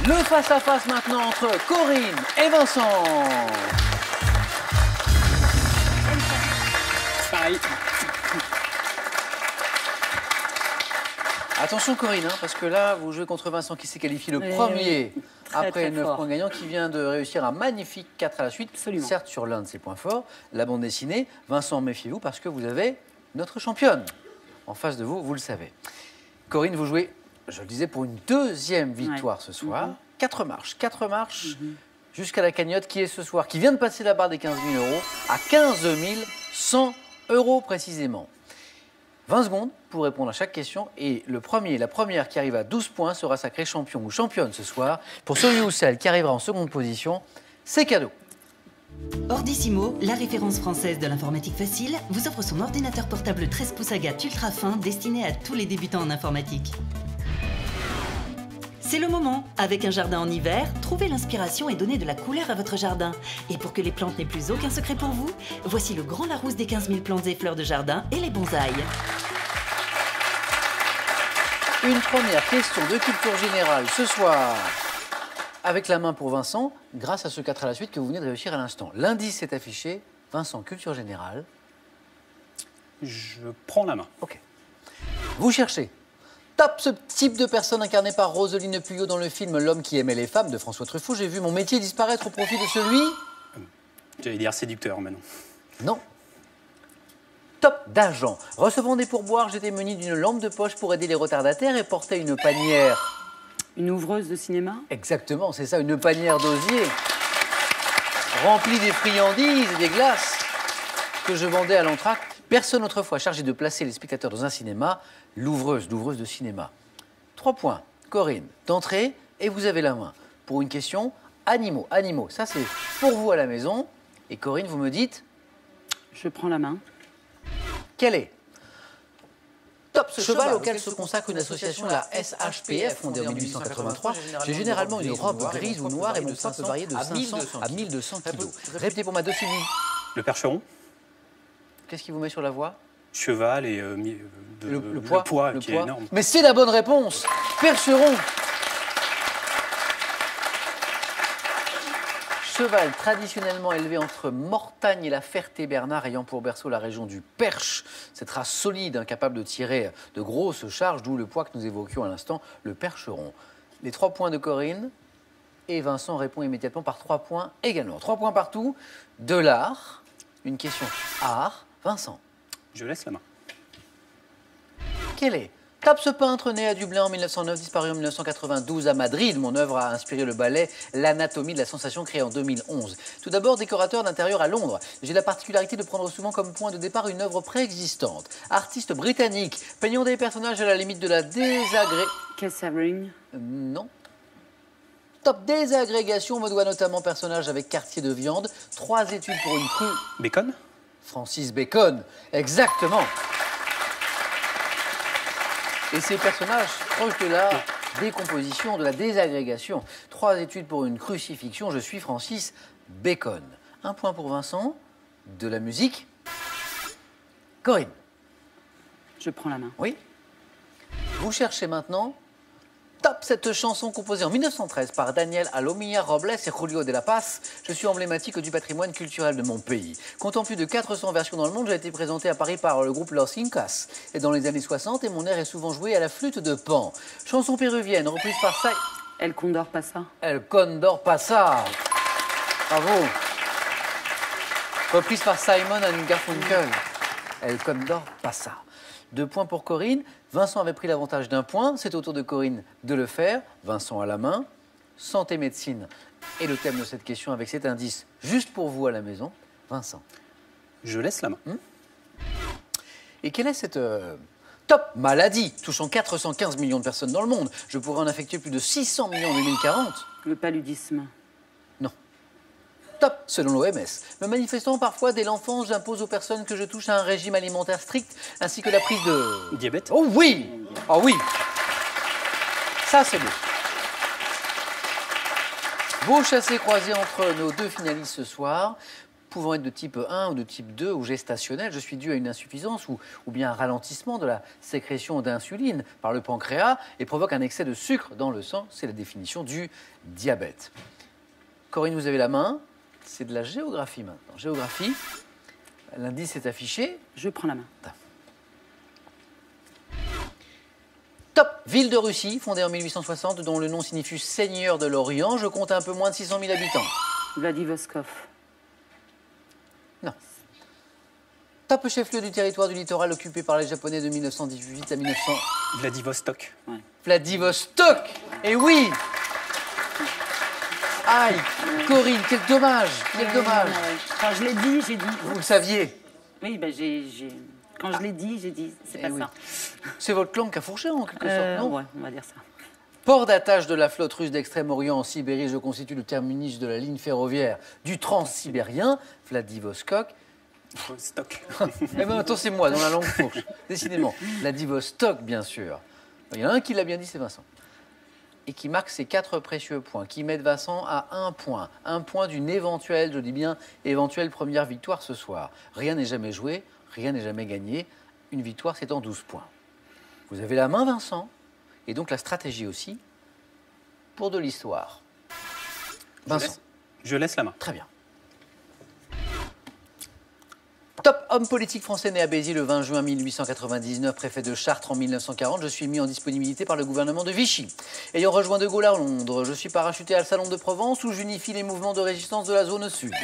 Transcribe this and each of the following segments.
Le face-à-face maintenant entre Corinne et Vincent. Pareil. Attention Corinne, parce que là, vous jouez contre Vincent qui s'est qualifié le premier après 9 points gagnants, qui vient de réussir un magnifique 4 à la suite, Absolument. certes sur l'un de ses points forts, la bande dessinée. Vincent, méfiez-vous parce que vous avez notre championne en face de vous, vous le savez. Corinne, vous jouez, je le disais, pour une deuxième victoire ce soir. 4 marches jusqu'à la cagnotte qui est ce soir, qui vient de passer la barre des 15 000 € à 15 100 € précisément. 20 secondes pour répondre à chaque question et la première qui arrive à 12 points sera sacrée champion ou championne ce soir. Pour celui ou celle qui arrivera en seconde position, c'est cadeau. Ordissimo, la référence française de l'informatique facile, vous offre son ordinateur portable 13 pouces Agathe ultra fin destiné à tous les débutants en informatique. C'est le moment. Avec un jardin en hiver, trouvez l'inspiration et donnez de la couleur à votre jardin. Et pour que les plantes n'aient plus aucun secret pour vous, voici le grand Larousse des 15 000 plantes et fleurs de jardin et les bonsaïs. Une première question de culture générale ce soir, avec la main pour Vincent, grâce à ce 4 à la suite que vous venez de réussir à l'instant. L'indice est affiché. Vincent, culture générale. Je prends la main. Ok. Vous cherchez. Top, ce type de personne incarnée par Roselyne Puyot dans le film L'homme qui aimait les femmes de François Truffaut. J'ai vu mon métier disparaître au profit de celui... J'allais dire séducteur, mais non. Non. Top, d'agent. Recevant des pourboires, j'étais muni d'une lampe de poche pour aider les retardataires et portais une panière. Une ouvreuse de cinéma? Exactement, c'est ça, une panière d'osier remplie des friandises et des glaces que je vendais à l'entracte. Personne autrefois chargé de placer les spectateurs dans un cinéma, l'ouvreuse de cinéma. 3 points, Corinne, d'entrée, et vous avez la main. Pour une question, animaux. Animaux, ça c'est pour vous à la maison. Et Corinne, vous me dites, Je prends la main. quel est Top, ce cheval auquel se consacre une association, la SHPF, fondée en 1883. J'ai généralement une robe grise ou noire et mon poids peut varier de 500 à 1200 kilos. Répétez pour ma docile. Le percheron, Qu'est-ce qui vous met sur la voie? cheval et Le poids, qui est énorme. Mais c'est la bonne réponse. Percheron. Cheval traditionnellement élevé entre Mortagne et la Ferté-Bernard, ayant pour berceau la région du Perche. Cette race solide, incapable de tirer de grosses charges, d'où le poids que nous évoquions à l'instant, le percheron. Les 3 points de Corinne, et Vincent répond immédiatement par 3 points également. 3 points partout, de l'art, une question art. Vincent, Je laisse la main. quel est Top, ce peintre né à Dublin en 1909, disparu en 1992 à Madrid. Mon œuvre a inspiré le ballet L'anatomie de la sensation créé en 2011. Tout d'abord, décorateur d'intérieur à Londres. J'ai la particularité de prendre souvent comme point de départ une œuvre préexistante. Artiste britannique, peignant des personnages à la limite de la Catherine. Non. Top, désagrégation, me doit notamment personnage avec quartier de viande. 3 études pour une crue. Bacon. Francis Bacon, exactement. Et ces personnages proches de la décomposition, de la désagrégation. 3 études pour une crucifixion, je suis Francis Bacon. 1 point pour Vincent, de la musique. Corinne, Je prends la main. oui. Vous cherchez maintenant. Top, cette chanson composée en 1913 par Daniel Alomía Robles et Julio de la Paz. Je suis emblématique du patrimoine culturel de mon pays. Comptant plus de 400 versions dans le monde, j'ai été présenté à Paris par le groupe Los Incas. Et dans les années 60, et mon air est souvent joué à la flûte de Pan. Chanson péruvienne, reprise par El Condor Pasa. El Condor Pasa. Bravo. Reprise par Simon and Garfunkel. El Condor Pasa. 2 points pour Corinne. Vincent avait pris l'avantage d'1 point. C'est au tour de Corinne de le faire. Vincent à la main. Santé, médecine est le thème de cette question avec cet indice juste pour vous à la maison. Vincent. Je laisse la main. Et quelle est cette top maladie touchant 415 millions de personnes dans le monde? Je pourrais en affecter plus de 600 millions en 2040. Le paludisme. Non. Top, selon l'OMS. Me manifestant parfois dès l'enfance, j'impose aux personnes que je touche à un régime alimentaire strict, ainsi que la prise de... Diabète. Oh oui! Oh oui! Ça, c'est beau. Beau chassé-croisé entre nos 2 finalistes ce soir. pouvant être de type 1 ou de type 2 ou gestationnel, je suis dû à une insuffisance ou bien un ralentissement de la sécrétion d'insuline par le pancréas et provoque un excès de sucre dans le sang. C'est la définition du diabète. Corinne, vous avez la main. C'est de la géographie maintenant. Géographie, l'indice est affiché. Je prends la main. Top. Ville de Russie, fondée en 1860, dont le nom signifie Seigneur de l'Orient. Je compte un peu moins de 600 000 habitants. Vladivostok. Non. Top chef-lieu du territoire du littoral occupé par les Japonais de 1918 à 1900. Vladivostok. Ouais. Vladivostok. Et oui. Aïe, Corinne, quel dommage, quel dommage. Quand je l'ai dit, j'ai dit. Vous le saviez. Oui, ben quand je l'ai dit, j'ai dit. C'est pas oui. ça. C'est votre langue qui a fourché en quelque sorte, non? Ouais, on va dire ça. Port d'attache de la flotte russe d'Extrême-Orient en Sibérie, je constitue le terminus de la ligne ferroviaire du transsibérien, Vladivostok. Stock. Eh bien, attends, c'est moi, dans la langue fourche. Décidément. Vladivostok, bien sûr. Il y en a un qui l'a bien dit, c'est Vincent. Et qui marque ses 4 précieux points, qui mettent Vincent à 1 point. 1 point d'une éventuelle, je dis bien, éventuelle première victoire ce soir. Rien n'est jamais joué, rien n'est jamais gagné. Une victoire, c'est en 12 points. Vous avez la main, Vincent, et donc la stratégie aussi, pour de l'histoire. Vincent. Je laisse la main. Très bien. Top homme politique français né à Béziers le 20 juin 1899, préfet de Chartres en 1940. Je suis mis en disponibilité par le gouvernement de Vichy. Ayant rejoint De Gaulle à Londres, je suis parachuté à le Salon de Provence où j'unifie les mouvements de résistance de la zone sud.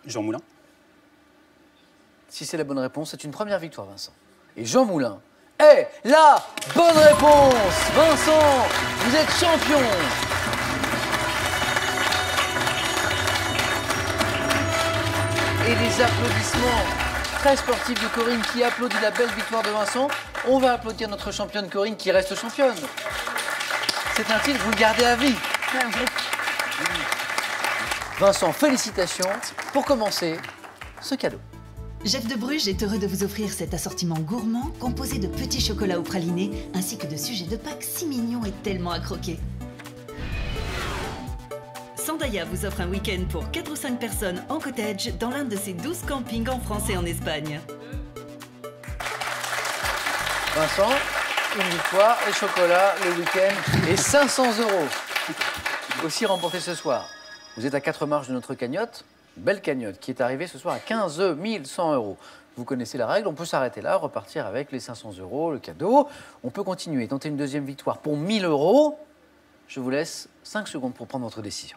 Jean Moulin. Si c'est la bonne réponse, c'est une première victoire, Vincent. Et Jean Moulin est la bonne réponse. Vincent, vous êtes champion. Et les applaudissements très sportifs de Corinne qui applaudit la belle victoire de Vincent. On va applaudir notre championne Corinne qui reste championne. C'est un titre, vous le gardez à vie. Vincent, félicitations pour commencer ce cadeau. Jeff de Bruges est heureux de vous offrir cet assortiment gourmand composé de petits chocolats au praliné ainsi que de sujets de Pâques si mignons et tellement à croquer. Sandaya vous offre un week-end pour 4 ou 5 personnes en cottage dans l'un de ses 12 campings en France et en Espagne. Vincent, une victoire, les chocolats, le week-end et 500 € aussi remportés ce soir. Vous êtes à 4 marches de notre cagnotte, belle cagnotte qui est arrivée ce soir à 15 100 €. Vous connaissez la règle, on peut s'arrêter là, repartir avec les 500 €, le cadeau. On peut continuer, tenter une deuxième victoire pour 1000 €. Je vous laisse 5 secondes pour prendre votre décision.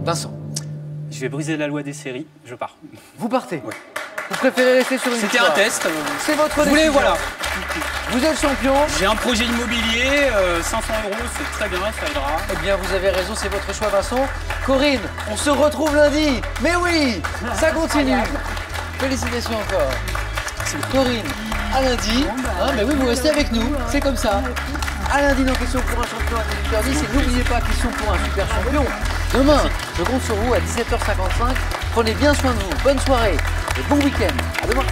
Vincent. Je vais briser la loi des séries, je pars. Vous partez. Ouais. Vous préférez rester sur une C'était victoire. un test. C'est votre Vous voulez, décision. voilà. Vous êtes champion. J'ai un projet immobilier, 500 €, c'est très bien, ça aidera. Eh bien, vous avez raison, c'est votre choix, Vincent. Corinne, on se retrouve lundi. Mais oui, ça continue. Félicitations encore. Corinne, à lundi. Mais oui, vous restez avec nous, c'est comme ça. À lundi, nos questions pour un champion à 18h10. Et n'oubliez pas, questions pour un super champion. Demain, je compte sur vous à 17h55. Prenez bien soin de vous. Bonne soirée et bon week-end. À demain.